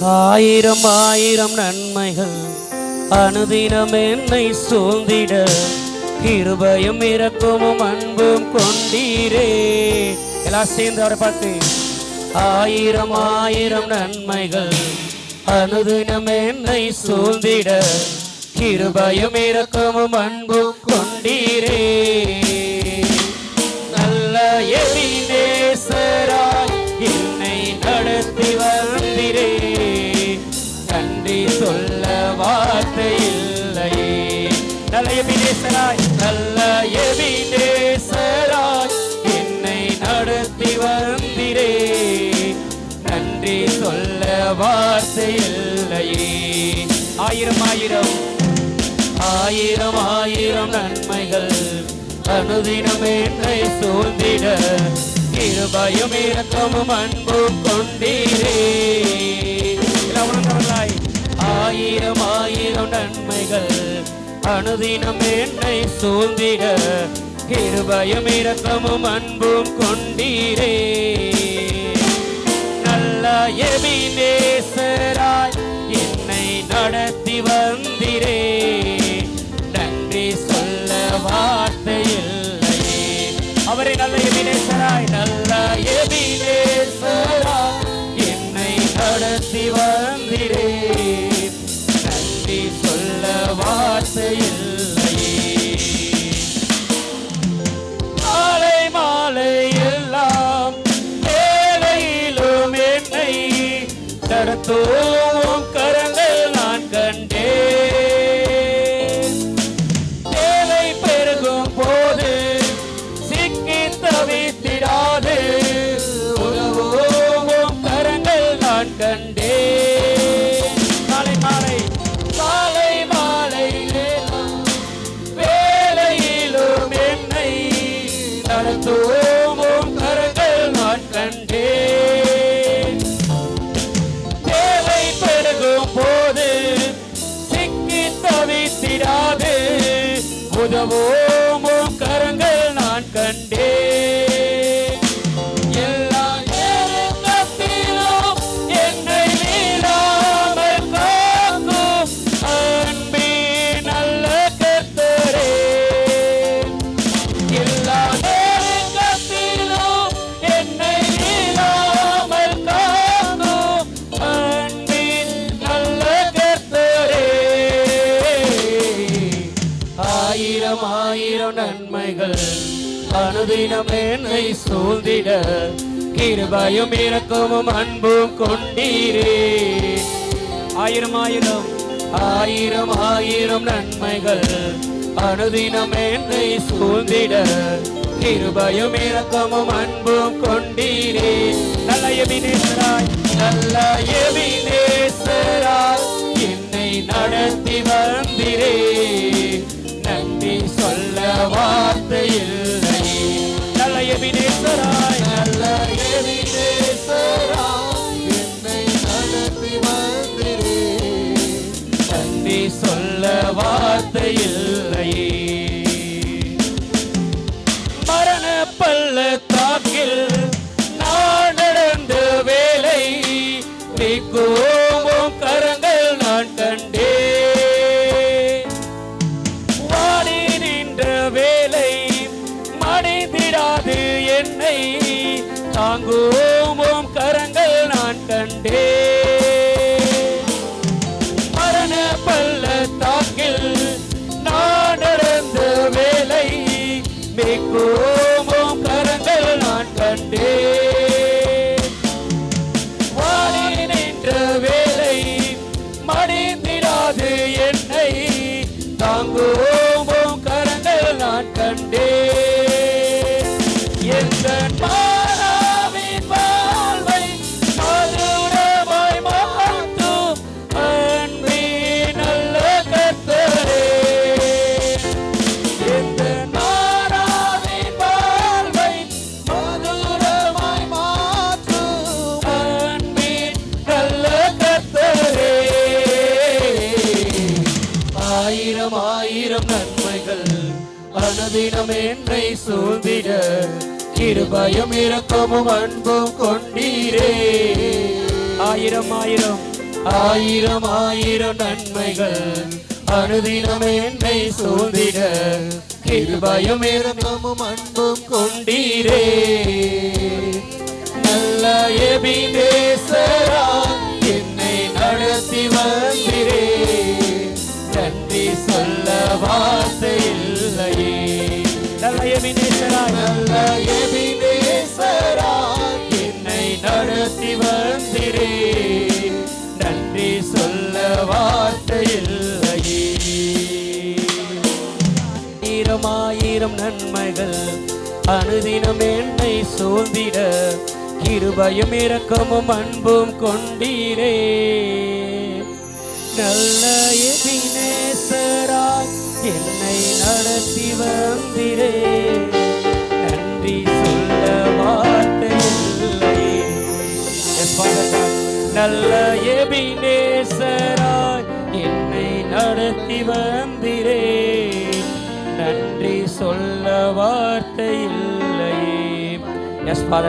ஆயிரம் ஆயிரம் நன்மைகள் அனுதினம் என்னை சூழ்ந்திட கிருபையும் இரக்கமும் அன்பும் கொண்டீரே. எல்லாம் சேர்ந்து அவரை பார்த்து ஆயிரம் ஆயிரம் நன்மைகள் அனுதினம் என்னை சூழ்ந்திட கிருபையும் இரக்கமும் அன்பும் கொண்டீரே. நல்ல எபினேசராய் என்னை நடத்தி வந்தீரே. நன்றி சொல்ல வார்த்தை இல்லையே. நல்ல எபினேசராய் என்னை நடத்தி வந்தீரே. நன்றி சொல்ல வார்த்தை இல்லையே. ஆயிரம் ஆயிரம் ஆயிரம் ஆயிரம் நன்மைகள் அனுதினம் என்னை சூழ்ந்திட கிருபையும் இரக்கமும் அன்பும் கொண்டீரே. ஆயிரம் ஆயிரம் நன்மைகள் அனுதினம் என்னை சூழ்ந்திட கிருபையும் இரக்கமும் அன்பும் கொண்டீரே. நல்ல எபினேசராய் என்னை நடத்தி வந்தீரே. நன்றி சொல்ல வார்த்தை இல்லையே. அவரை நல்ல எபினேசராய் என்னை நடத்தி வந்தீரே. நன்றி சொல்ல வார்த்தை இல்லையே. மாலை மாலை எல்லாம் வேலையிலும் என்னை நடத்தும் கரங்கள் நான் கண்டேன். தேவை பெருகும் போது சிக்கி தவித்திடாது உதவும் கரங்கள் நான் கண்டேன். காலை மாலை காலை மாலை வேலையிலும் என்னை நடத்தும் கரங்கள் நான் கண்டேன். தேவை பெருகும் போது சிக்கி தவித்திடாது உதவும் கரங்கள் நான் கண்டேன். எல்லா நேரத்திலும் என்னை மீறாமல் காக்கும் அன்பின் நல்ல கர்த்தரே. எல்லா நேரத்திலும் என்னை மீறாமல் காக்கும் அன்பின் நல்ல கர்த்தரே. ஆயிரம் ஆயிரம் நன்மைகள் அனுதினம் என்னை சூழ்ந்திட கிருபையும் இரக்கமும் அன்பும் கொண்டீரே. ஆயிரம் ஆயிரம் ஆயிரம் ஆயிரம் நன்மைகள் அனுதினம் என்னை சூழ்ந்திட கிருபையும் இரக்கமும் அன்பும் கொண்டீரே. நல்ல எபினேசராய் என்னை நடத்தி வந்தீரே. நன்றி சொல்ல வார்த்தை இல்லையே. நல்ல எபினேசராய் என்னை நடத்தி வந்தீரே. நன்றி சொல்ல வார்த்தை இல்லையே. மரண பள்ளத்தாக்கில் நான் நடந்த வேலை நீக்கும் கரங்கள் நான் கண்டேன். வாடி நின்ற வேலை மடிந்திடாது என்னை தாங்கும் கரங்கள் நான் கண்டேன். மரண பள்ளத்தாக்கில் நான் நடந்த வேலை மேற்கோமும் கரங்கள் நான் கண்டேன். வாடி நின்ற வேலை மடிந்திடாது என்னை தாங்கும் கரங்கள் நான் கண்டேன். எந்த மாறாவின் வாழ்வை மதுரமாய் மாற்றும் அன்பின் நல்ல கர்த்தரே. எந்த மாறாவின் வாழ்வை மதுரமாய் மாற்றும் அன்பின் நல்ல கர்த்தரே. ஆயிரம் ஆயிரம் நன்மைகள் அனுதினம் என்னை சூழ்ந்திட கிருபையும் இரக்கமும் அன்பும் கொண்டீரே. ஆயிரம் ஆயிரம் ஆயிரம் ஆயிரம் நன்மைகள் அனுதினம் என்னை சூழ்ந்திட கிருபையும் இரக்கமும் அன்பும் கொண்டீரே. நல்ல எபினேசரா என்னை நடத்தி வந்தீரே. நன்றி சொல்ல வார்த்தை இல்லையே. நல்ல எபினேசரா, நல்ல எபினேசரா என்னை நடத்தி வந்தீரே. நன்றி சொல்ல வார்த்தை இல்லையே. ஆயிரம் ஆயிரம் நன்மைகள் அனுதினம் என்னை சூழ்ந்திட கிருபையும் இரக்கமும் அன்பும் கொண்டீரே. நல்ல எபினேசராய் என்னை நடத்தி வந்தீரே. நன்றி சொல்ல வார்த்தை இல்லையே. நல்ல எபினேசராய் என்னை நடத்தி வந்தீரே. நன்றி சொல்ல வார்த்தை இல்லையே. Yes father.